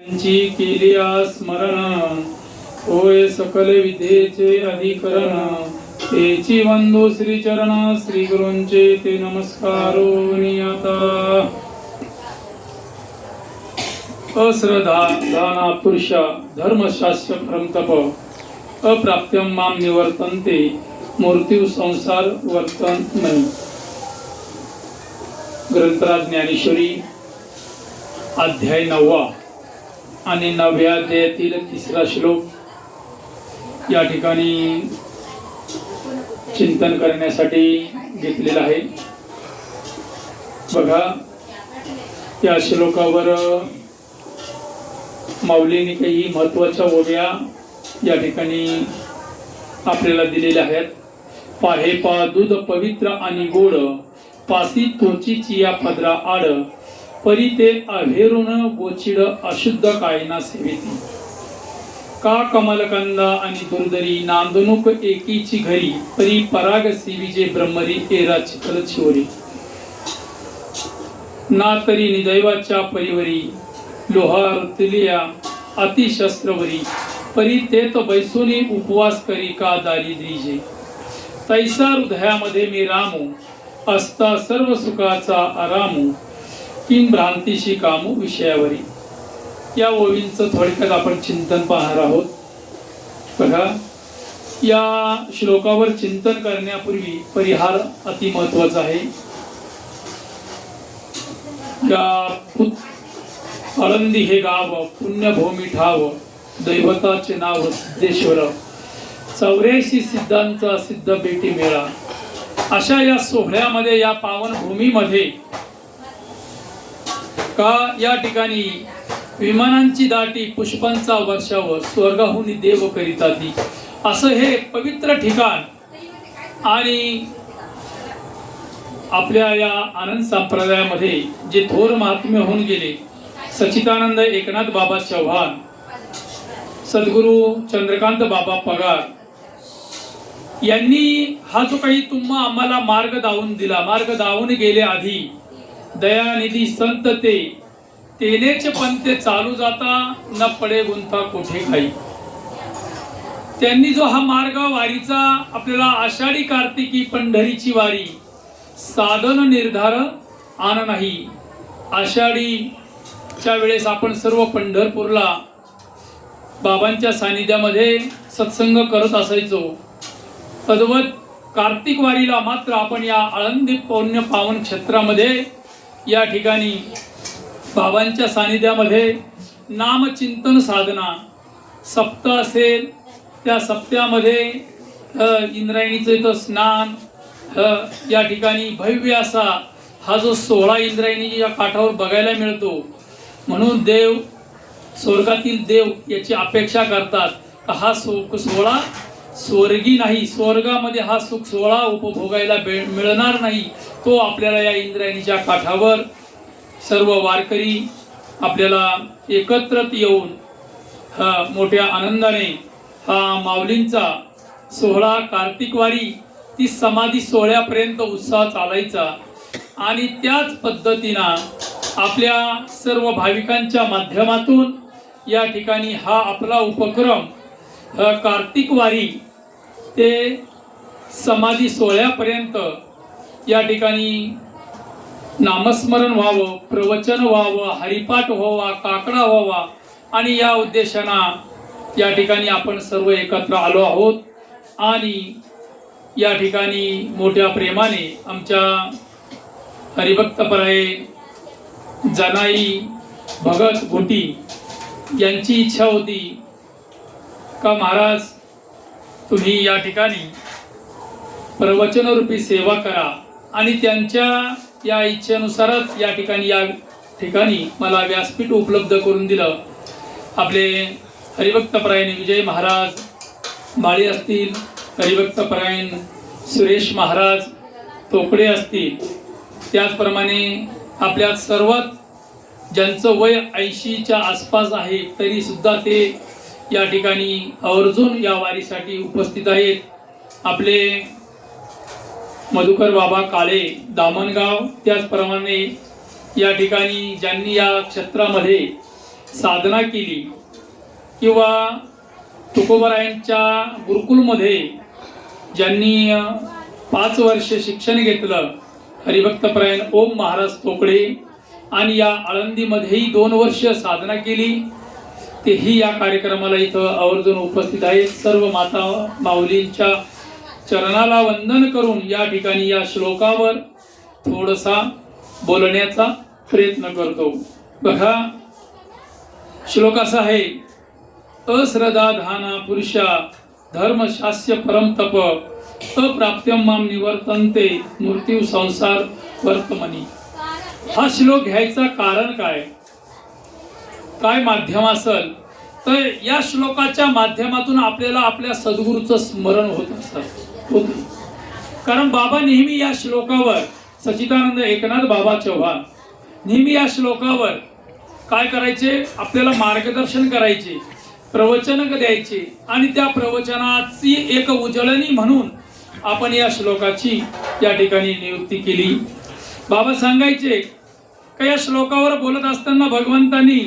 त्यांची केली स्मरण होय सकल विद्येचे अधिकरण तेची वंदो श्री चरण श्री गुरूंचे ते नमस्कारो नियता अश्रद्धा दाना पुरुष धर्मशास्त्र परम तप अप्राप्त्यम माम निवर्तन्ते मूर्त्यू संसार वर्तन नाही. ग्रंथराज ज्ञानेश्वरी अध्याय 9 आणि 9व्या अध्यायातील 3रा श्लोक या ठिकाणी चिंतन करण्यासाठी घेतलेला आहे. बघा, या श्लोकावर माऊलीने काही महत्वाच्या ओव्या या ठिकाणी आपल्याला दिलेल्या आहेत. पाहे पा दूध पवित्र आणि गोड पासी तोचीची या पदरा आड परी ते अभेरून गोचिड अशुद्ध कायना सेविती का कमलकंदा आणि दुर्दरी नांदनुक एकीची घरी परी पराग सिविजे ब्रह्मरी एरा चितल शिवरी ना तरी निदैवाच्या परिवरी लोहारतलिया अतिशस्त्रवरी परी तेत बैसोनी उपवास करी का दारिद्रीजे तैसा हृदयामध्ये मी रामू असता सर्व सुखाचा आरामू किंग भ्रांतीशी कामू विषयावरी. या ओवींचं थोडक्यात आपण चिंतन पाहणार आहोत. बघा, या श्लोकावर चिंतन करण्यापूर्वी परिहार अति महत्वाचा आहे. या आळंदी हे गाव पुण्यभूमी ठाव दैवताचे नाव सिद्धेश्वर 84 सिद्धांचा सिद्ध बेटी मेळा. अशा या सोहळ्यामध्ये या पावन भूमीमध्ये का या ठिकाणी विमानांची दाटी पुष्पांचा वर्षाव स्वर्गाहून देव करीताती असं हे पवित्र ठिकाण आणि आपल्या या आनंद संप्रदायामध्ये जे थोर महात्म्य होऊन गेले सच्चिदानंद एकनाथ बाबा चव्हाण, सद्गुरू चंद्रकांत बाबा पगार यांनी हा जो काही तुम्हा आम्हाला मार्ग दावून गेले आधी दयानिधी संत ते तेनेच पण ते चालू जाता न पडे गुंता कोठे काही. त्यांनी जो हा मार्ग वारीचा आपल्याला आषाढी कार्तिकी पंढरीची वारी साधन निर्धार आन नाही. आषाढीच्या वेळेस आपण सर्व पंढरपूरला बाबांच्या सानिध्यामध्ये सत्संग करत असायचो. तद्वत कार्तिक वारीला मात्र आपण या आळंदी पौण्य पावन क्षेत्रामध्ये या ठिकाणी बाबांच्या सानिध्यामध्ये नामचिंतन साधना सप्ताह असेल. त्या सप्त्यामध्ये इंद्रायणीचं इथं स्नान या ठिकाणी भव्य असा हा जो 16 इंद्रायणीच्या काठावर बघायला मिळतो. म्हणून देव स्वर्गातील देव याची अपेक्षा करतात. हा सोहळा स्वर्गी नाही, स्वर्गामध्ये हा सुख सोहळा उपभोगायला मिळणार नाही. तो आपल्याला या इंद्रायणीच्या काठावर सर्व वारकरी आपल्याला एकत्रित येऊन मोठ्या आनंदाने हा माऊलींचा सोहळा कार्तिक वारी ती समाधी सोहळ्यापर्यंत उत्साह चालायचा. आणि त्याच पद्धतीनं आपल्या सर्व भाविकांच्या माध्यमातून या ठिकाणी हा आपला उपक्रम कार्तिक वारी ते समाधी सोहळ्यापर्यंत या ठिकाणी नामस्मरण व्हावं, प्रवचन व्हावं, हरिपाठ व्हावा, काकडा व्हावा आणि या उद्देशानं या ठिकाणी आपण सर्व एकत्र आलो आहोत. आणि या ठिकाणी मोठ्या प्रेमाने आमच्या हरिभक्तपरायण जनाई भगत घोटी यांची इच्छा होती का महाराज तुम्ही या ठिकाणी प्रवचनरूपी सेवा करा. आणि त्यांच्या या इच्छेनुसारच या ठिकाणी मला व्यासपीठ उपलब्ध करून दिलं. आपले हरिभक्तपरायण विजय महाराज माळी असतील, हरिभक्तपरायण सुरेश महाराज तोकडे असतील, त्याचप्रमाणे आपल्या सर्वात ज्यांचं वय 80च्या आसपास आहे तरी सुद्धा ते या ठिकाणी आवर्जून या वारीसाठी उपस्थित आहेत. आपले मधुकर बाबा काळे दामणगाव, त्याचप्रमाणे या ठिकाणी ज्यांनी या क्षेत्रामध्ये साधना केली किंवा तुकोबरायांच्या गुरुकुलमध्ये ज्यांनी 5 वर्ष शिक्षण घेतलं, हरिभक्तपरायण ओम महाराज तोकडे, आणि या आळंदीमध्येही 2 वर्ष साधना केली, तेही या कार्यक्रमाला इथं आवर्जून उपस्थित आहेत. सर्व माता माऊलींच्या चरणाला वंदन करून या ठिकाणी या श्लोकावर थोडासा बोलण्याचा प्रयत्न करतो. बघा, श्लोक असा आहे: अश्रद्धाधाना पुरुषा धर्मशास्य परम तप अप्राप्त्यम माम निवर्तन्ते मृत्यू संसार वर्तमनी. हा श्लोक घ्यायचा कारण काय माध्यम असेल तर या श्लोकाच्या माध्यमातून आपल्याला आपल्या सद्गुरूचं स्मरण होत. कारण बाबा नेहमी या श्लोकावर, सच्चिदानंद एकनाथ बाबा चव्हाण नेहमी या श्लोकावर काय करायचे, आपल्याला मार्गदर्शन करायचे, प्रवचन द्यायचे, आणि त्या प्रवचनाची एक उजळणी म्हणून आपण या श्लोकाची या ठिकाणी नियुक्ती केली. बाबा सांगायचे का या श्लोकावर बोलत असताना भगवंतांनी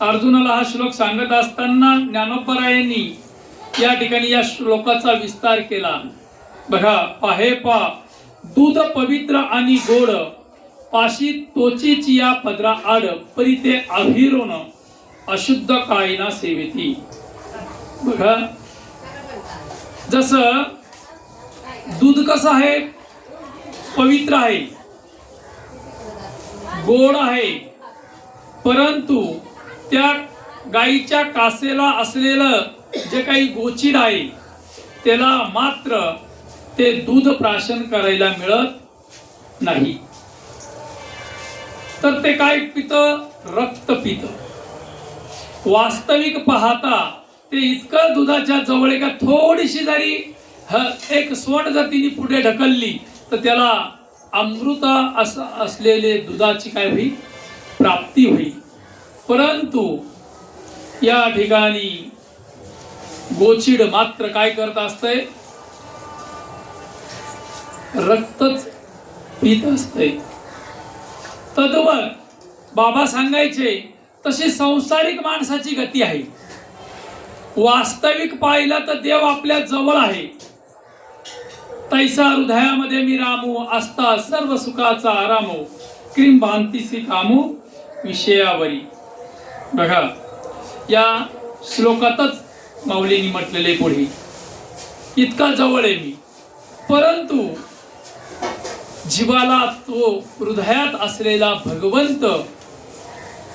अर्जुनाला हा श्लोक सांगत असताना ज्ञानोबरायांनी या ठिकाणी या श्लोकाचा विस्तार केला. बघा, पाहे पा दूध पवित्र आणि गोड पाशी तोचीची या पदरा आड परी ते आभिरोन अशुद्ध कायना सेवेती. बघा, जसं दूध कसं आहे, पवित्र आहे, गोड आहे, परंतु त्या गाईच्या कासेला असलेलं जे काही गोचीड आहे त्याला मात्र ते दूध प्राशन करायला मिळत नाही. तर ते काय पितं, रक्त पितं. वास्तविक पाहता ते इतकं दुधाच्या जवळ का थोडीशी जरी एक सोंड जर तिने पुढे ढकलली तर त्याला अमृत असलेले दुधाची काय होईल, प्राप्ती होईल. परंतु या ठिकाणी गोचीड मात्र काय करत असतंय, रक्तच पित असतंय. तद्वत बाबा सांगायचे तशी सांसारिक माणसाची गती आहे. वास्तविक पाहिला तर देव आपल्या जवळ आहे. तैसा हृदयामध्ये मी रामू असता सर्व सुखाचा आरामो क्रीम भांतीसी कामो विषयावरी. बघा, या श्लोकातच माऊलींनी म्हटलेले पुढे इतका जवळ आहे मी, परंतु जीवाला तो हृदयात असलेला भगवंत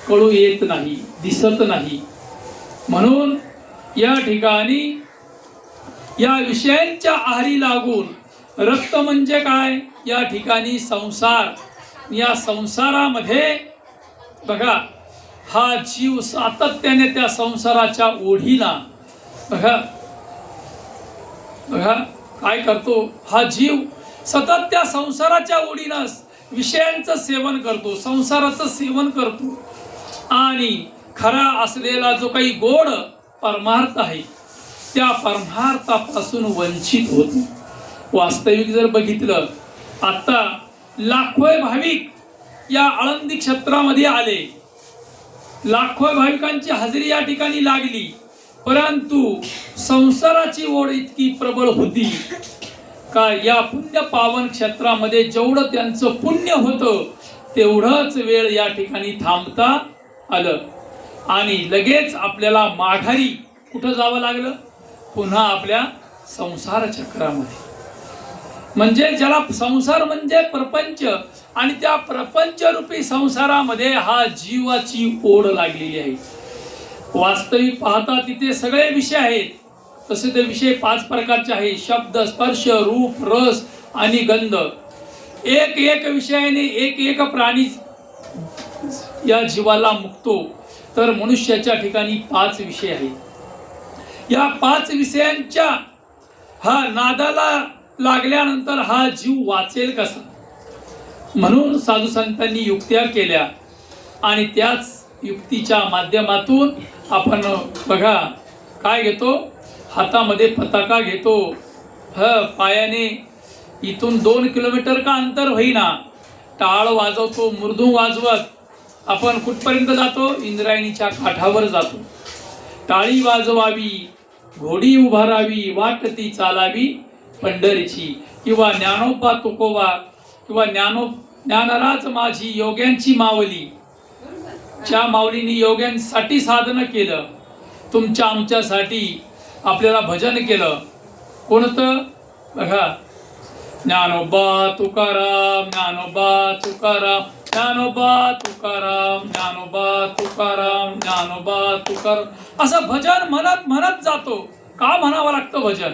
कळू येत नाही, दिसत नाही. म्हणून या ठिकाणी या विषयांच्या आहारी लागून रक्त म्हणजे काय, या ठिकाणी संसार, या संसारामध्ये बघा हा जीव सातत्याने त्या संसाराच्या ओढीला बघा काय करतो, हा जीव सतत त्या संसाराच्या ओढीनं विषयांचं सेवन करतो, संसाराचं सेवन करतो, आणि खरा असलेला जो काही गोड परमार्थ आहे त्या परमार्थापासून वंचित होतो. वास्तविक जर बघितलं, आता लाखो भाविक या आळंदी क्षेत्रामध्ये आले, लाखो भाविकांची हजेरी या ठिकाणी लागली, परंतु संसाराची ओढ इतकी प्रबळ होती का या पुण्य पावन क्षेत्रामध्ये जेवढं त्यांचं पुण्य होतं तेवढंच वेळ या ठिकाणी थांबता आलं, आणि लगेच आपल्याला माघारी कुठं जावं लागलं, पुन्हा आपल्या संसार चक्रामध्ये. म्हणजे ज्याला संसार म्हणजे प्रपंच, आणि त्या प्रपंच रूपी संसारामध्ये हा जीवाची ओढ लागलेली आहे. वास्तविक पाहता तिथे सगळे विषय आहेत. तसे ते विषय 5 प्रकारचे आहेत: शब्द, स्पर्श, रूप, रस आणि गंध. एक एक विषयाने एक एक प्राणी या जीवाला मुक्तो. तर मनुष्याच्या ठिकाणी 5 विषय आहेत. या 5 विषयांच्या हा नादाला लागल्यानंतर हा जीव वाचेल कसा, म्हणून साधू संतांनी युक्त्या केल्या, आणि त्याच युक्तीच्या माध्यमातून आपण बघा काय घेतो, हातामध्ये पताका घेतो, पायाने इथून 2 किलोमीटर का अंतर होईना टाळ वाजवतो, मृदुंग वाजवत आपण कुठपर्यंत जातो? इंद्रायणीच्या काठावर जातो. टाळी वाजवावी, घोडी उभारावी, वाट ती चालावी पंढरीची, किंवा ज्ञानोबा तुकोबा, किंवा ज्ञानराज माझी योग्यांची मावली. च्या माऊलींनी योग्यांसाठी साधन केलं, तुमच्या आमच्यासाठी आपल्याला भजन केलं. कोणतं? बघा, ज्ञानोबा तुकाराम, ज्ञानोबा तुकाराम, ज्ञानोबा तुकाराम, ज्ञानोबा तुकाराम, ज्ञानोबा तुकाराम, असं भजन म्हणत म्हणत जातो. का म्हणावं लागतं भजन?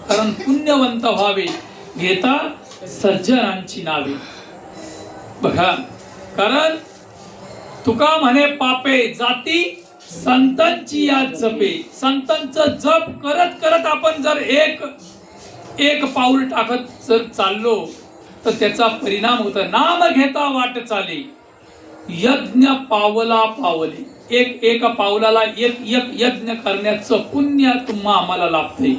कारण पुण्यवंत व्हावे घेता सज्जनांची नावे. बघा, कारण तुका म्हणे पापे जाती संतांची या जपे. संतांचं जप करत करत आपण जर एक पाऊल टाकत जर चाललो तर त्याचा परिणाम होतो. नाम घेता वाट चाले, यज्ञ पावला पावले. एक पावलाला एक यज्ञ करण्याचं पुण्य तुम्हा आम्हाला लाभते.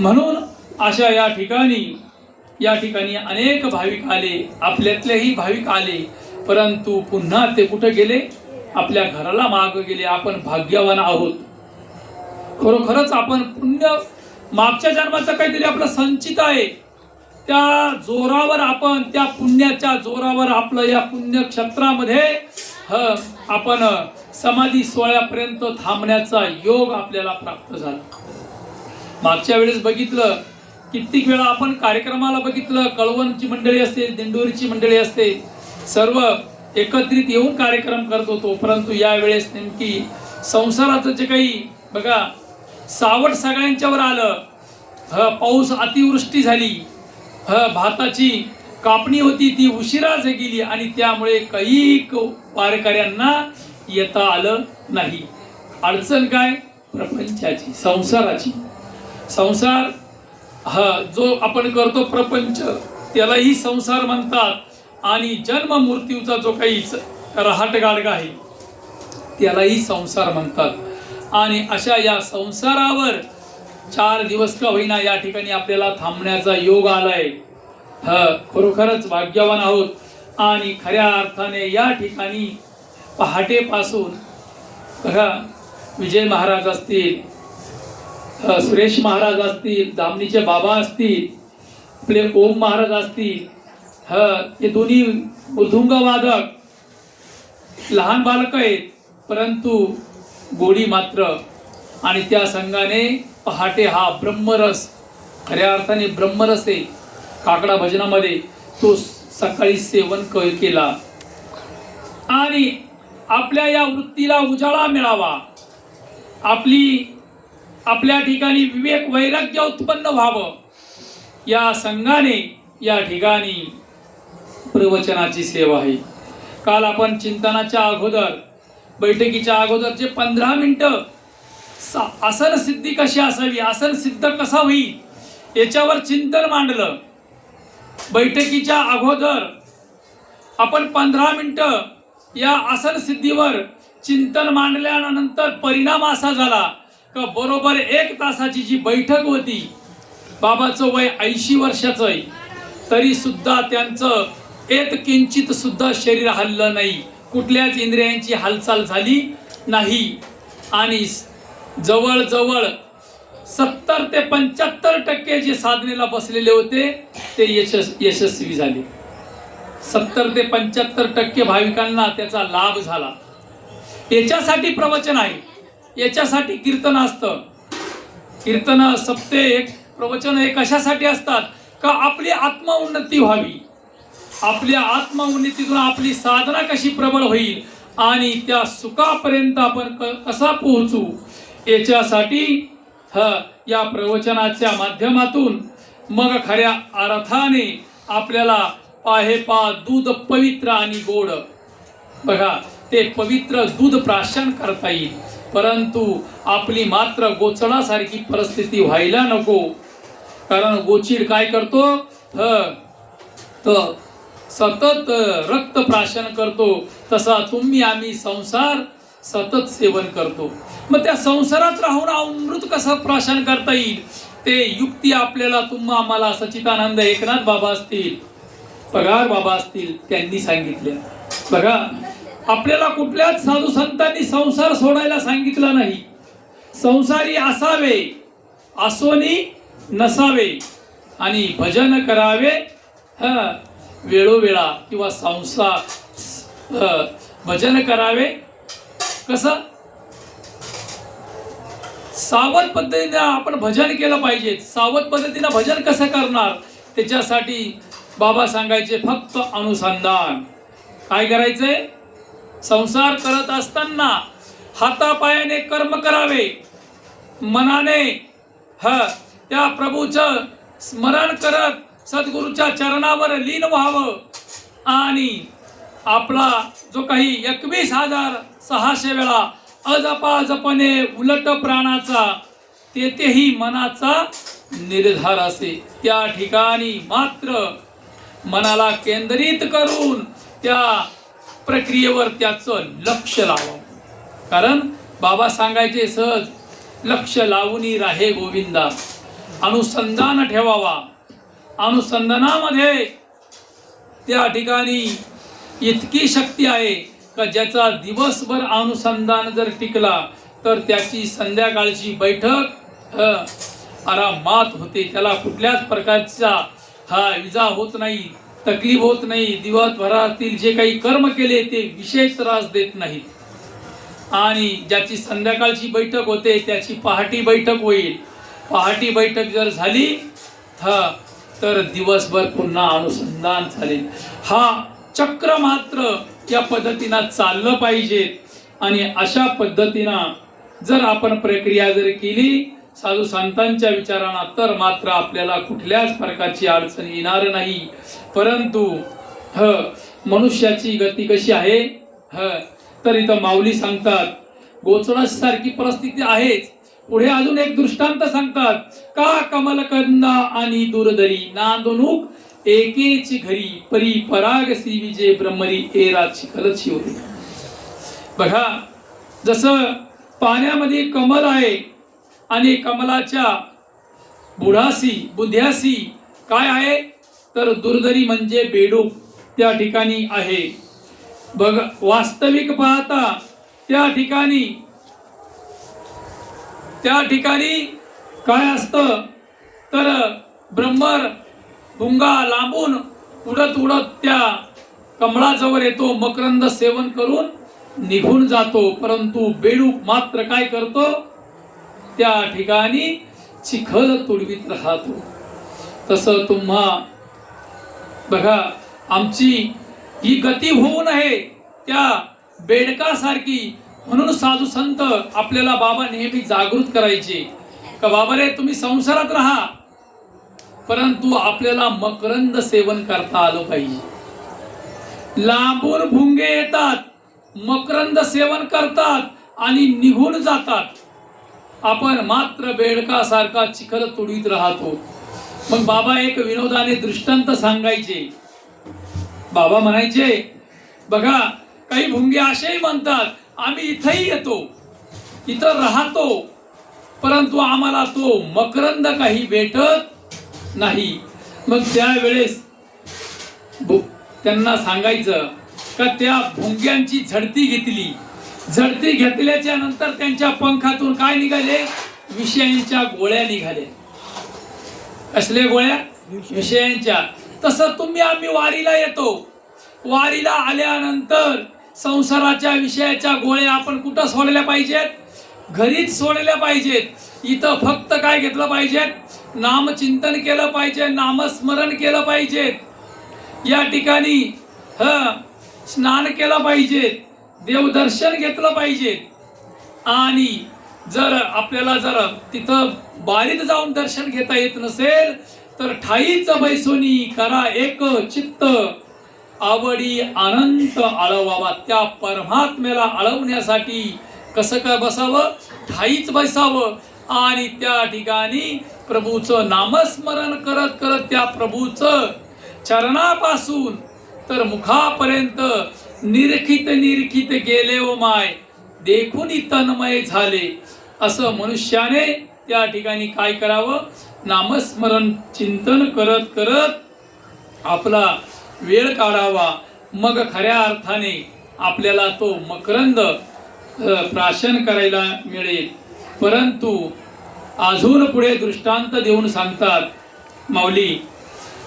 म्हणून अशा या ठिकाणी अनेक भाविक आले, आपल्यातलेही भाविक आले, परंतु पुन्हा ते कुठे गेले? आपल्या घराला माग गेले. आपण भाग्यवान आहोत. खरोखरच आपण पुण्य, मागच्या जन्माचं काहीतरी आपलं संचित आहे. त्या जोरावर आपण, त्या पुण्याच्या जोरावर आपलं या पुण्यक्षेत्रामध्ये आपण समाधी सोहळ्यापर्यंत थांबण्याचा योग आपल्याला प्राप्त झाला. मागच्या वेळेस बघितलं, कित्येक वेळा आपण कार्यक्रमाला बघितलं, कळवणची मंडळी असते, दिंडोरीची मंडळी असते, सर्व एकत्रित येऊन कार्यक्रम करत होतो. परंतु यावेळेस नेमकी संसाराचं जे काही बघा सावट सगळ्यांच्यावर आलं. पाऊस अतिवृष्टी झाली, भाताची कापणी होती ती उशिराच गेली, आणि त्यामुळे काही वारकऱ्यांना येता आलं नाही. अडचण काय? प्रपंचाची, संसाराची. संसार जो आपण करतो प्रपंच, त्यालाही संसार म्हणतात. आणि जन्म मृत्यूचा जो काही रहाटगाडगा आहे त्यालाही संसार म्हणतात. आणि अशा या संसारावर 4 दिवस का होईना या ठिकाणी आपल्याला थांबण्याचा योग आलाय. खरोखरच भाग्यवान आहोत. आणि खऱ्या अर्थाने या ठिकाणी पहाटेपासून बघा, विजय महाराज असतील, सुरेश महाराज असतील, दामणीचे बाबा असतील, आपले ओम महाराज असतील, हे दोन्ही मृदुंग वादक लहान बालक आहेत, परंतु गोडी मात्र. आणि त्या संघाने पहाटे हा ब्रह्मरस, खऱ्या अर्थाने ब्रह्मरस आहे, काकडा भजनामध्ये तो सकाळी सेवन केला. आणि आपल्या या वृत्तीला उजाळा मिळावा, आपल्या ठिकाणी विवेक वैराग्य उत्पन्न व्हावं, या संघाने या ठिकाणी प्रवचनाची सेवा आहे. काल आपण चिंतनाच्या अगोदर, बैठकीच्या अगोदरचे 15 मिनिटं आसन सिद्धी कशी असावी, आसन सिद्ध कसा होईल याच्यावर चिंतन मांडलं. बैठकीच्या अगोदर आपण 15 मिनिटं या आसन सिद्धीवर चिंतन मांडल्यानंतर परिणाम असा झाला का बरोबर 1 तासाची जी बैठक होती, बाबाचं वय 80 वर्षाचं आहे, तरी सुद्धा त्यांचं एक किंचित सुद्धा शरीर हललं नाही, कुठल्याच इंद्रियांची हालचाल झाली नाही. आणि जवळजवळ 70 ते 75% जे साधनेला बसलेले होते ते यशस्वी झाले. 70 ते 75% भाविकांना त्याचा लाभ झाला. याच्यासाठी प्रवचन आहे, याच्यासाठी कीर्तन असतं. कीर्तन, सप्ते, प्रवचन हे कशासाठी असतात? का आपली आत्मउन्नती व्हावी, आपल्या आत्मउन्नतीतून आपली साधना कशी प्रबळ होईल आणि त्या सुखापर्यंत आपण कसा पोहोचू, याच्यासाठी या प्रवचनाच्या माध्यमातून मग खऱ्या अर्थाने आपल्याला पाहेपा दूध पवित्र आणि गोड, बघा ते पवित्र दूध प्राशन करता येईल. परंतु आपली मात्र गोचडासारखी परिस्थिती व्हायला नको. कारण गोचीड काय करतो? तर सतत रक्त प्राशन करतो. तसा तुम्ही आम्ही संसार सतत सेवन करतो. मग त्या संसारात राहून अमृत कसं प्राशन करता येईल ते युक्ती आपल्याला, तुम्हा आम्हाला सच्चिदानंद एकनाथ बाबा असतील, पगार बाबा असतील, त्यांनी सांगितले. बघा आपल्याला कुठल्याच साधू संतांनी संसार सोडायला सांगितला नाही. संसारी असावे, असोनी नसावे, आणि भजन करावे वेळोवेळा, किंवा भजन करावे कसं सावध पद्धतीने आपण भजन केलं पाहिजे. सावध पद्धतीने भजन कसं करणार, त्याच्यासाठी बाबा सांगायचे फक्त अनुसंधान. काय करायचंय, संसार करत असताना हातापायाने कर्म करावे, मनाने त्या प्रभूचं स्मरण करत सद्गुरूच्या चरणावर लीन व्हावं, आणि आपला जो काही 21,600 वेळा अजपा जपणे उलट प्राणाचा, तेथेही मनाचा निर्धार असे. त्या ठिकाणी मात्र मनाला केंद्रित करून त्या प्रक्रियेवर त्याचं लक्ष लावावं. कारण बाबा सांगायचे सहज, लक्ष लावून राहे गोविंदा. अनुसंधान ठेवावा. अनुसंधानामध्ये त्या ठिकाणी इतकी शक्ती आहे का ज्याचा दिवसभर अनुसंधान जर टिकला तर त्याची संध्याकाळची बैठक आरामात होते. त्याला कुठल्याच प्रकारचा इजा होत नाही, तकलीफ होत नाही. दिवसभरातील जे काही कर्म केले ते विशेष त्रास देत नाहीत. आणि ज्याची संध्याकाळची बैठक होते त्याची पहाटी बैठक होईल. पहाटी बैठक जर झाली तर दिवसभर पुन्हा अनुसंधान चालेल. हा चक्र मात्र या पद्धतीनं चाललं पाहिजे. आणि अशा पद्धतीनं जर आपण प्रक्रिया जर केली साधू संतांच्या विचारांना, तर मात्र आपल्याला कुठल्याच प्रकारची अडचण येणार नाही. परंतु मनुष्याची गती कशी आहे, तर इथं माऊली सांगतात गोचडासारखी परिस्थिती आहेच. पुढे अजून एक दृष्टांत सांगतात, का कमलकंदा आणि दुर्धरी नांदनुक एकेची घरी परी पराग सी विजय ब्रह्मरी एराची खलची होती. बघा, जसं पाण्यामध्ये कमल आहे आणि कमलाच्या बुध्यासी काय आहे, तर दुर्धरी म्हणजे बेडूक त्या ठिकाणी आहे. बघ, वास्तविक पाहता त्या ठिकाणी काय असतं, तर ब्रह्मर भुंगा लांबून उडत उडत त्या कमळाजवळ येतो, मकरंद सेवन करून निघून जातो. परंतु बेडूक मात्र काय करतो, त्या ठिकाणी चिखल तुडवीत राहतो. तसं तुम्हा बघा, आमची ही गती होऊ नये त्या बेडकासारखी. म्हणून साधू संत आपल्याला बाबा नेहमी जागृत करायचे का बाबा रे, तुम्ही संसारात राहा, परंतु आपल्याला मकरंद सेवन करता आलं पाहिजे. लांबून भुंगे येतात, मकरंद सेवन करतात आणि निघून जातात. आपण मात्र बेडकासारखा चिखल तुडवीत राहतो. मग बाबा एक विनोदाने दृष्टांत सांगायचे. बाबा म्हणायचे, बघा, काही भुंगे असेही म्हणतात, आम्ही इथंही येतो, इथं राहतो, परंतु आम्हाला तो मकरंद काही भेटत नाही. मग त्यावेळेस त्यांना सांगायचं का त्या भुंग्यांची झडती घेतली. झडती घेतल्याच्या नंतर त्यांच्या पंखातून काय निघाले, विषयांच्या गोळ्या निघाल्या. कसल्या गोळ्या, विषयांच्या. तसं आम्ही वारीला येतो. वारीला आल्यानंतर संसाराच्या विषयाच्या गोळ्या आपण कुठं सोडल्या पाहिजेत, घरीच सोडल्या पाहिजेत. इथं फक्त काय घेतलं पाहिजे, नामचिंतन केलं पाहिजे, नामस्मरण केलं पाहिजे. या ठिकाणी स्नान केलं पाहिजे, देवदर्शन घेतलं पाहिजे. आणि जर आपल्याला जर तिथं बारीत जाऊन दर्शन घेता येत नसेल तर ठाईच बैसोनी करा एक चित्त, आवडी अनंत आळवावा. त्या परमात्म्याला आळवण्यासाठी कसं काय बसावं, ठाईच बसावं. आणि त्या ठिकाणी प्रभूचं नामस्मरण करत करत त्या प्रभूचं चरणापासून तर मुखापर्यंत निरखित गेले ओ माय, देखून तन्मय झाले. असं मनुष्याने त्या ठिकाणी काय करावं, नामस्मरण चिंतन करत करत आपला वेळ काढावा. मग खऱ्या अर्थाने आपल्याला तो मकरंद प्राशन करायला मिळेल. परंतु अजून पुढे दृष्टांत देऊन सांगतात माऊली,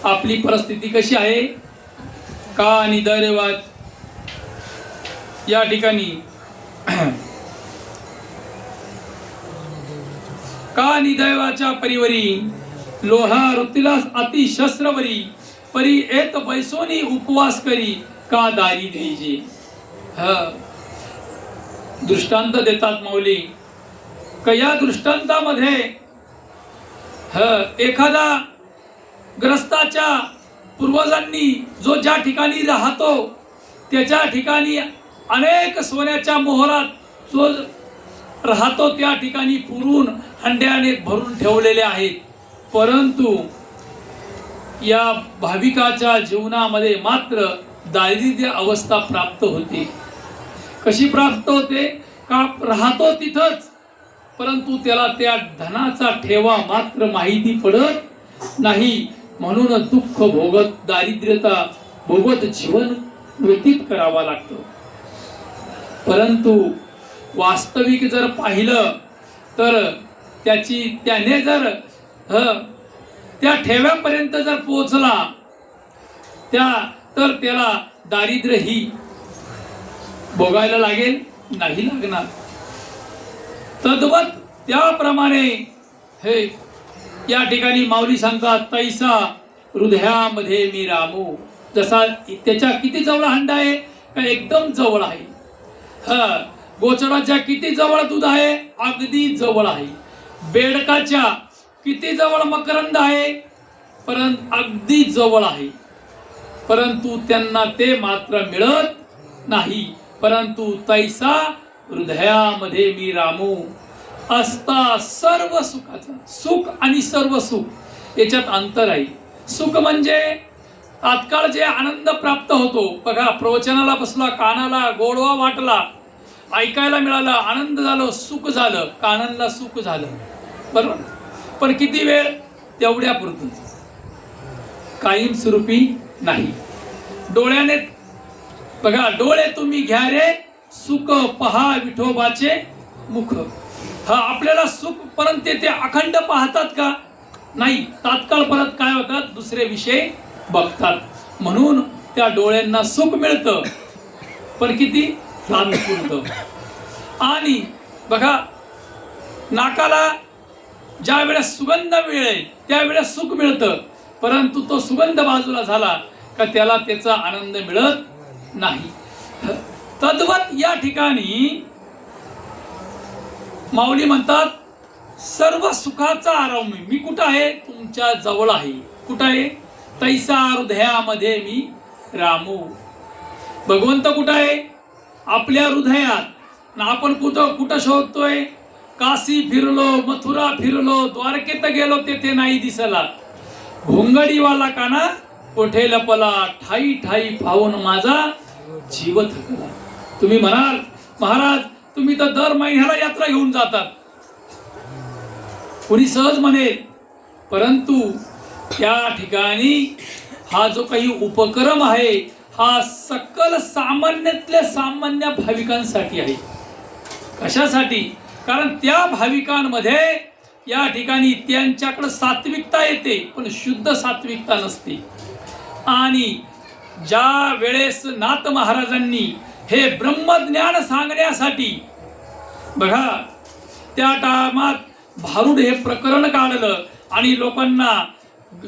आपली परिस्थिती कशी आहे का आणि दैवात या ठिकाणी का निदैवाच्या परिवरी लोहा रुतिलास अति शस्त्रवरी परी एक बैसोनी उपवास करी का दारी द्यायची. दृष्टांत देतात माऊली. का या दृष्टांतामध्ये एखादा ग्रस्ताच्या पूर्वजांनी जो ज्या ठिकाणी राहतो त्याच्या ठिकाणी अनेक सोन्याच्या मोहरात जो राहतो त्या ठिकाणी पुरून हंड्याने भरून ठेवलेले आहेत. परंतु या भाविकाच्या जीवनामध्ये मात्र दारिद्र्य अवस्था प्राप्त होते. कशी प्राप्त होते का राहतो तिथंच, परंतु त्याला त्या धनाचा ठेवा मात्र माहिती पडत नाही. म्हणून दुःख भोगत दारिद्र्यता भोगत जीवन व्यतीत करावा लागतं. परंतु वास्तविक जर पाहिलं तर त्याने जर त्या ठेव्यापर्यंत जर पोहोचला तर त्याला दारिद्र्य ही भोगायला लागेल नाही लागणार. तद्वत त्याप्रमाणे हे या ठिकाणी माऊली सांगतात, तैसा हृदयामध्ये मी रामू. जसा त्याच्या किती जवळ हंडा आहे का एकदम जवळ आहे. गोचडाच्या किती जवळ दूध आहे अगदी जवळ आहे. बेडकाच्या किती जवळ मकरंद आहे परंतु अगदी जवळ आहे. परंतु त्यांना ते मात्र मिळत नाही. परंतु तैसा हृदयामध्ये मी रामू असता सर्व सुखाचा. सुख आणि सर्व सुख याच्यात अंतर आहे. सुख म्हणजे तात्काळ जे आनंद प्राप्त होतो. बघा, प्रवचनाला बसला, कानाला गोडवा वाटला, ऐकायला मिळालं, आनंद झालं, सुख झालं, कानाला सुख झालं, बरोबर. पण किती वेळ? तेवढ्यापुरतच, कायमस्वरूपी नाही. डोळ्याने बघा, डोळे तुम्ही घ्या रे सुख पहा विठोबाचे मुख. आपल्याला सुख परंतु ते अखंड पाहतात का? नाही. तात्काळ परत काय होतात, दुसरे विषय बघतात. म्हणून त्या डोळ्यांना सुख मिळतं, पण किती तात्पुरतं. आणि बघा, नाकाला ज्या वेळेस सुगंध मिळेल त्यावेळेस सुख मिळतं, परंतु तो सुगंध बाजूला झाला का त्याला त्याचा आनंद मिळत नाही. तद्वत या ठिकाणी माऊली म्हणतात, सर्व सुखाचा आराम मी कुठं आहे? तुमच्या जवळ आहे. कुठं आहे? तैसा हृदयामध्ये मी रामू. भगवंत कुठं आहे? आपल्या हृदयात. आपण कुठं शोधतोय? काशी फिरलो, मथुरा फिरलो, द्वारकेत गेलो, तेथे नाही दिसला. घोंगडीवाला काना कोठे लपला, ठाई ठाई पाहून माझा जीव थकला. तुम्ही म्हणाल, महाराज तुम्ही तर दर महिन्याला यात्रा घेऊन जातात. कोणी सहज म्हणेल, परंतु त्या ठिकाणी हा जो काही उपक्रम आहे हा सकल सामान्यातल्या सामान्य भाविकांसाठी आहे. कशासाठी? कारण त्या भाविकांमध्ये या ठिकाणी त्यांच्याकडे सात्विकता येते, पण शुद्ध सात्विकता नसते. आणि ज्या वेळेस नाथ महाराजांनी हे ब्रह्मज्ञान सांगण्यासाठी बघा त्या टायमात भारुड हे प्रकरण काढलं आणि लोकांना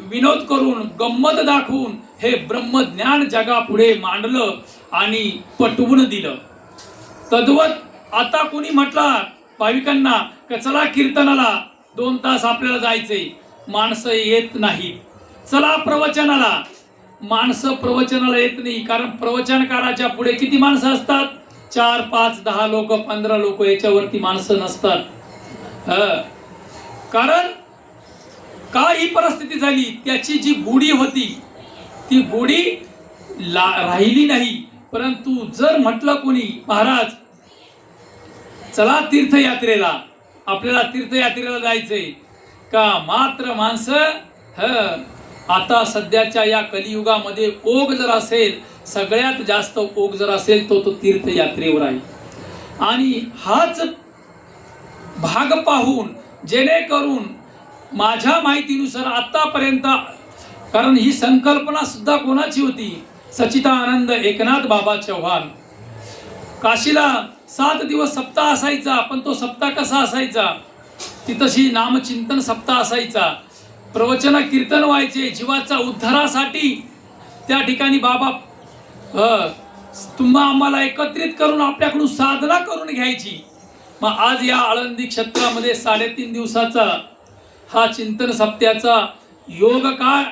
विनोद करून गंमत दाखवून हे ब्रह्मज्ञान जगापुढे मांडलं आणि पटवून दिलं. तद्वत आता कोणी म्हटलं भाविकांना का चला कीर्तनाला 2 तास आपल्याला जायचंय, माणसं येत नाही. चला प्रवचनाला, माणसं प्रवचनाला येत नाही. कारण प्रवचनकाराच्या पुढे किती माणसं असतात? 4, 5, 10 लोक, 15 लोक, याच्यावरती माणसं नसतात. कारण काही परिस्थिती झाली, त्याची जी गोडी होती ती गोडी राहिली नाही. परंतु जर म्हटलं कोणी, महाराज चला तीर्थयात्रेला, आपल्याला तीर्थयात्रेला जायचंय का, मात्र माणसं आता सध्याच्या या कलियुगामध्ये ओघ जर असेल सगळ्यात जास्त ओघ जर असेल तो तीर्थयात्रेवर आहे. आणि हाच भाग पाहून जेणेकरून माझ्या माहितीनुसार आतापर्यंत, कारण ही संकल्पना सुद्धा कोणाची होती, सच्चिदानंद एकनाथ बाबा चव्हाण. काशीला 7 दिवस सप्ताह असायचा, पण तो सप्ताह कसा असायचा, तिथंशी नामचिंतन सप्ताह असायचा, प्रवचन कीर्तन व्हायचे, जीवाचा उद्धारासाठी त्या ठिकाणी बाबा तुम्हा आम्हाला एकत्रित करून आपल्याकडून साधना करून घ्यायची. मग आज या आळंदी क्षेत्रामध्ये 3.5 दिवसाचा हा चिंतन सप्त्याचा योग का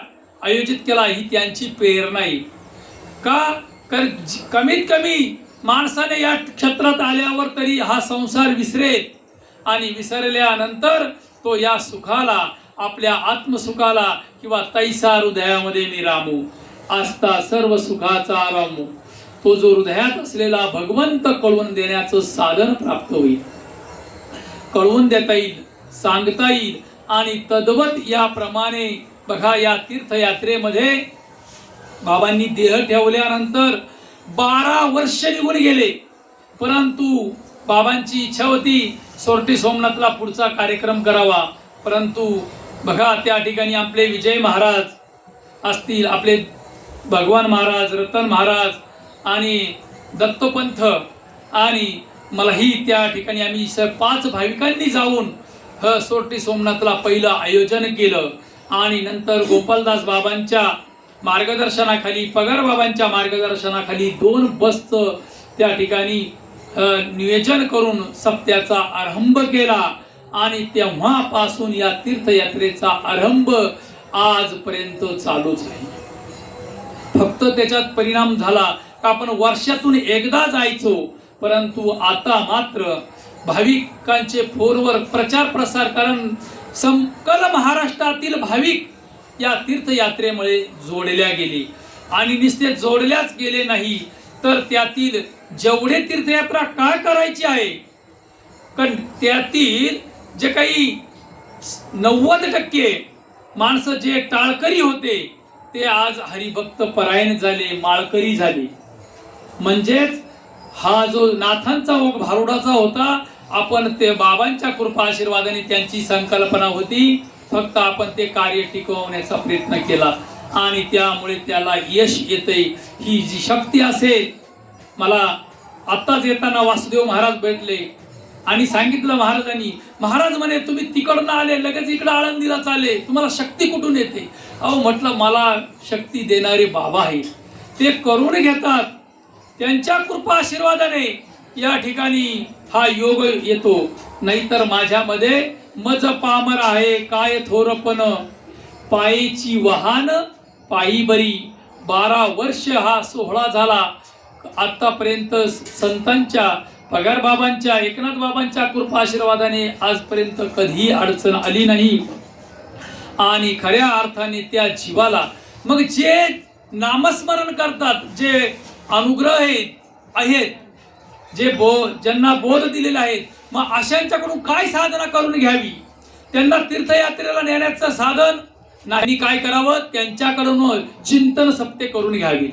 आयोजित केला, ही त्यांची प्रेरणा आहे. का कमीत कमी माणसाने या क्षेत्रात आल्यावर तरी हा संसार विसरेल, आणि विसरल्यानंतर तो या सुखाला, आपल्या आत्मसुखाला किंवा तैसा हृदयामध्ये मी रामू आस्था सर्व सुखाचा रामू, तो जो हृदयात असलेला भगवंत कळवून देण्याचं साधन प्राप्त होईल, कळवून देता येईल, सांगता येईल. आणि तद्वत याप्रमाणे बघा, या तीर्थयात्रेमध्ये बाबांनी देह ठेवल्यानंतर 12 वर्ष निघून गेले, परंतु बाबांची इच्छा होती सोरटी सोमनाथला पुढचा कार्यक्रम करावा. परंतु बघा, त्या ठिकाणी आपले विजय महाराज असतील, आपले भगवान महाराज, रतन महाराज आणि दत्तपंथ, आणि मलाही त्या ठिकाणी आम्ही 5 भाविकांनी जाऊन सोरटी सोमनाथला पहिलं आयोजन केलं. आणि नंतर गोपालदास बाबांच्या मार्गदर्शनाखाली, पगार बाबांच्या मार्गदर्शनाखाली 2 बसचं त्या ठिकाणी नियोजन करून सप्त्याचा आरंभ केला. आणि तेव्हापासून या तीर्थयात्रेचा आरंभ आजपर्यंत चालूच आहे. फक्त त्याच्यात परिणाम झाला का आपण वर्षातून एकदा जायचो, परंतु आता मात्र भाविकांचे फोनवर प्रचार प्रसार, कारण सकल महाराष्ट्रातील भाविक या तीर्थयात्रेमुळे जोडल्या गेले. आणि नुसते जोडल्याच गेले नाही, तर त्यातील जेवढे तीर्थयात्रा का करायची आहे, कारण त्यातील जे काही 90% माणसं जे टाळकरी होते ते आज हरिभक्त परायण झाले, माळकरी झाले. म्हणजेच हा जो नाथांचा ओघ भारुडाचा होता, आपण ते बाबांच्या कृपा आशीर्वादाने त्यांची संकल्पना होती, फक्त आपण ते कार्य टिकवण्याचा प्रयत्न केला आणि त्यामुळे त्याला यश येते. ही जी शक्ती असेल, मला आत्ताच येताना वासुदेव महाराज भेटले आणि सांगितलं महाराजांनी, महाराज म्हणे तुम्ही तिकडनं आले, लगेच इकडं आळंदीला चाले, तुम्हाला शक्ती कुठून येते? अहो म्हटलं, मला शक्ती देणारे बाबा आहेत, ते करून घेतात, त्यांच्या कृपा आशीर्वादाने या ठिकाणी हा योग येतो. नाहीतर माझ्यामध्ये मज पामर आहे काय थोरपण, पायेची वाहन पायी बरी. 12 वर्ष हा सोहळा झाला. आतापर्यंत संतांच्या, पगार बाबांच्या, एकनाथ बाबांच्या कृपा आशीर्वादाने आजपर्यंत कधीही अडचण आली नाही. आणि खऱ्या अर्थाने त्या जीवाला, मग जे नामस्मरण करतात, जे अनुग्रह आहेत, जे ज्यांना बोध दिलेले आहेत, मग अशांच्याकडून काय साधना करून घ्यावी? त्यांना तीर्थयात्रेला नेण्याचं साधन नाही, काय करावं? त्यांच्याकडून चिंतन सप्ते करून घ्यावी.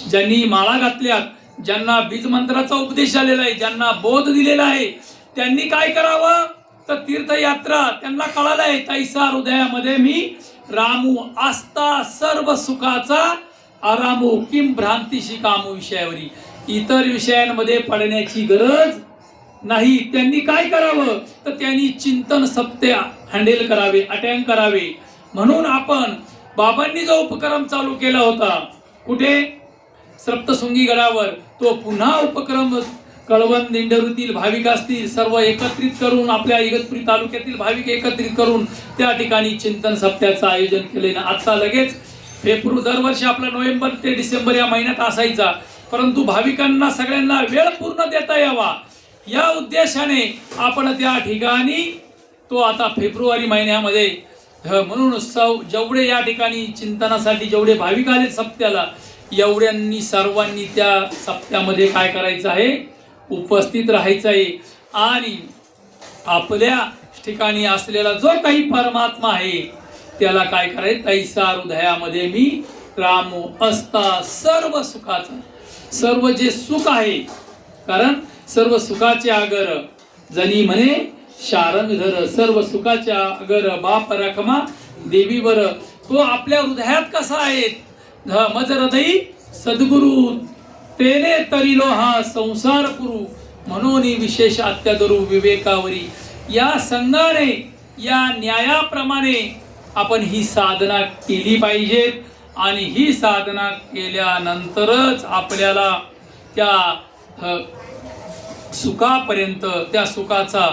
ज्यांनी माळा घातल्यात, ज्यांना बीज मंत्राचा उपदेश आलेला आहे, ज्यांना बोध दिलेला आहे, त्यांनी काय करावं? तर तीर्थयात्रा त्यांना कळालं आहे, तैसा हृदयामध्ये मी रामू आस्था सर्व सुखाचा आरामो किम भ्रांतीशी कामो विषयावरी. इतर विषयांमध्ये पडण्याची गरज नाही. त्यांनी काय करावं? तर त्यांनी चिंतन सप्ते हँडल करावे, अटेंड करावे. म्हणून आपण बाबांनी जो उपक्रम चालू केला होता, कुठे? सप्तशृंगी गडावर, तो पुन्हा उपक्रम कळवण दिंडोरीतील भाविक असतील सर्व एकत्रित करून, आपल्या इगतपुरी तालुक्यातील भाविक एकत्रित करून त्या ठिकाणी चिंतन सप्त्याचं आयोजन केले ना. आता लगेच दरवर्षी आपला नोव्हेंबर ते डिसेंबर या महिन्यात असायचा, परंतु भाविकांना सगळ्यांना वेळ पूर्ण देता यावा या उद्देशाने आपण त्या ठिकाणी तो आता फेब्रुवारी महिन्यामध्ये, म्हणून जेवढे या ठिकाणी चिंतनासाठी जेवढे भाविक आले सप्त्याला, एवढ्यांनी सर्वांनी त्या सप्त्यामध्ये काय करायचं आहे? उपस्थित राहायचं आहे. आणि आपल्या ठिकाणी असलेला जो काही परमात्मा आहे त्याला काय करायचं? तैसा हृदयामध्ये मी रामो असता सर्व सुखाचा. सर्व जे सुख आहे, कारण सर्व सुखाचे आगर जनी म्हणे शारंगधर. सर्व सुखाच्या आगर बाप रखमा देवीवर. तो आपल्या हृदयात कसा आहे? मज हृदयी सद्गुरु तेने तरिलो हा संसार पुरू. म्हणून विशेष अत्यादरू विवेकावरी. या संघाने, या न्यायाप्रमाणे आपण ही साधना केली पाहिजे. आणि ही साधना केल्यानंतरच आपल्याला त्या सुखापर्यंत, त्या सुखाचा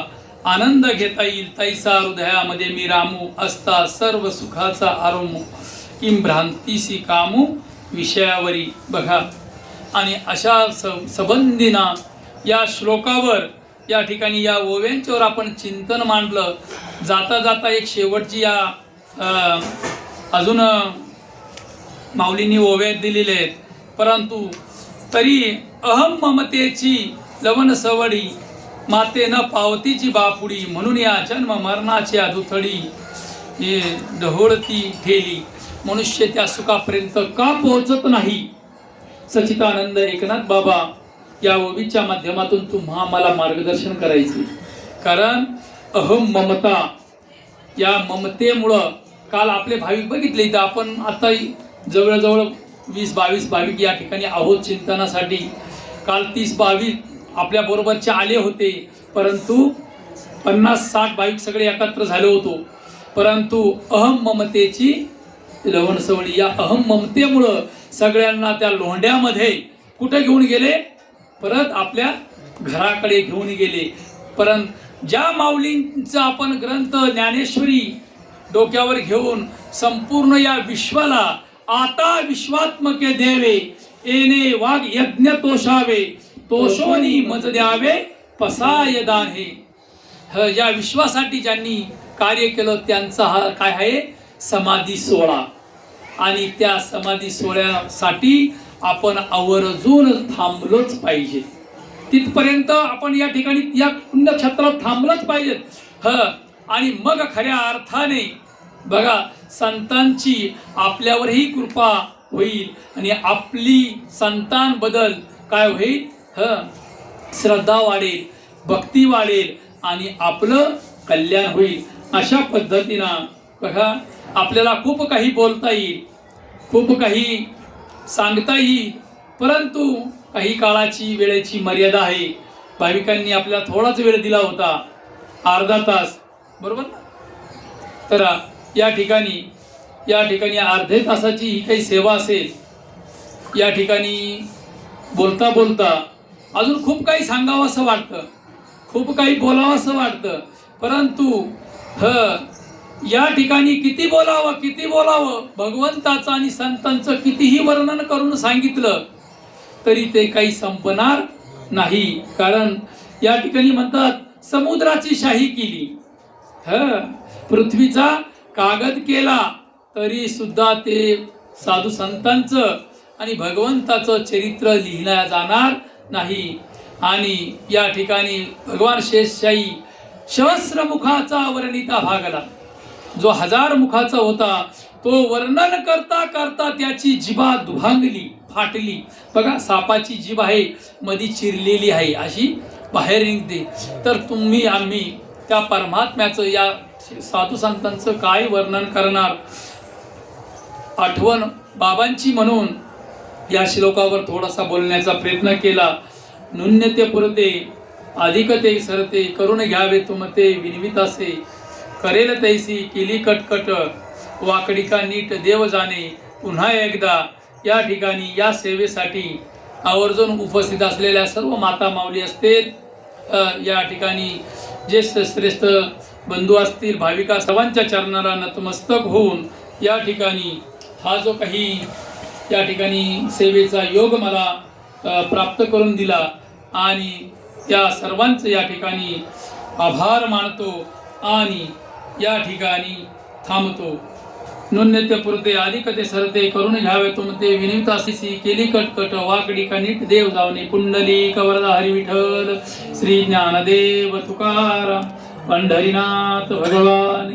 आनंद घेता येईल. तैसा हृदयामध्ये मी रामू असता सर्व सुखाचा आरोमू. किं भ्रांतीसी कामू विषयावरी. बघा, आणि अशा संबंधीना या श्लोकावर, या ठिकाणी या ओव्यांच्यावर आपण चिंतन मांडलं. जाता जाता एक शेवटची या अजून माऊलींनी ओव्यात दिलेले आहेत. परंतु तरी अहम ममतेची लवण सवडी माते न पावतीची बापुडी. म्हणून या जन्म मरणाची अधुथडी हे ढवळती ठेली. मनुष्य त्या सुखापर्यंत का पोहोचत नाही? सच्चिदानंद एकनाथ बाबा या ओवीच्या माध्यमातून तुम्हा मला मार्गदर्शन करायचे. कारण अहम ममता, या ममतेमुळं काल आपले भाविक बघितले. तर आपण आता जवळजवळ 20-22 भाविक या ठिकाणी आहोत चिंतनासाठी. काल 30-22 आपल्या बरोबरचे आले होते, परंतु 50-60 भाविक सगळे एकत्र झाले होतो. परंतु अहम ममतेची लवण सवडी, या अहम ममतेमुळं सगळ्यांना त्या लोंढ्यामध्ये कुठे घेऊन गेले? परत आपल्या घराकडे घेऊन गेले. परंतु ज्या माऊलींचा आपण ग्रंथ ज्ञानेश्वरी डोक्यावर घेऊन संपूर्ण या विश्वाला आता विश्वात्मके देवे येणे वाघ यज्ञ तोषावे तोषोनी मज द्यावे पसाय दान. हे या विश्वासाठी ज्यांनी कार्य केलं त्यांचा हा काय आहे? समाधी सोहळा. आणि त्या समाधी सोहळ्यासाठी आपण आवर्जून थांबलोच पाहिजे. तिथपर्यंत आपण या ठिकाणी या पुण्यक्षेत्रात थांबलंच पाहिजेत. आणि मग खऱ्या अर्थाने बघा, संतांची आपल्यावरही कृपा होईल आणि आपली संतान बदल काय होईल? श्रद्धा वाढेल, भक्ती वाढेल आणि आपलं कल्याण होईल. अशा पद्धतीनं बघा, आपल्याला खूप काही बोलता येईल, खूप काही सांगता येईल, परंतु काही काळाची वेळेची मर्यादा आहे. भाविकांनी आपल्याला थोडाच वेळ दिला होता, अर्धा तास, बरोबर ना? तर या ठिकाणी अर्धे तासाची ही काही सेवा असेल. या ठिकाणी बोलता बोलता अजून खूप काही सांगावं असं वाटतं, खूप काही बोलावं असं वाटतं, परंतु या ठिकाणी किती बोलावं भगवंताचं आणि संतांचं कितीही वर्णन करून सांगितलं तरी ते काही संपणार नाही. कारण या ठिकाणी म्हणतात समुद्राची शाही केली, पृथ्वीचा कागद केला, तरी सुद्धा ते साधू संतांचं आणि भगवंताचं चरित्र लिहिल्या जाणार नाही. आणि या ठिकाणी भगवान शेषशाही सहस्रमुखाचा वर्णिता भागला, जो 1000 मुखाचा होता, तो वर्णन करता करता त्याची जिभा दुभांगली, फाटली. बघा, सापाची जीभ आहे, मधी चिरलेली आहे, अशी बाहेर निघते. तर आम्ही त्या परमात्म्याचं, या साधू संतांचं काय वर्णन करणार? आठवण बाबांची म्हणून या श्लोकावर थोडासा बोलण्याचा प्रयत्न केला. न्यून्यते पुरते अधिकते सरते करून घ्यावे तुमते विनवितासे करेल तैसी केली कटकट वाकडी का नीट देव जाणे. पुन्हा एकदा या ठिकाणी या सेवेसाठी आवर्जून उपस्थित असलेल्या सर्व माता माऊली असतील, या ठिकाणी ज्येष्ठ श्रेष्ठ बंधू असतील, भाविका, सर्वांच्या चरणाला नतमस्तक होऊन या ठिकाणी हा जो काही या ठिकाणी सेवेचा योग मला प्राप्त करून दिला, आणि त्या सर्वांचं या ठिकाणी आभार मानतो आणि या ठिकाणी थांबतो. न्यून्यते पुरते अधिकते सरते करून घ्यावे तुमते विनितासी केली कटकट वाकडी का नीट देव जावणे. पुंडलिक वरदा हरी विठ्ठल श्री ज्ञानदेव तुकाराम पंढरीनाथ भगवान.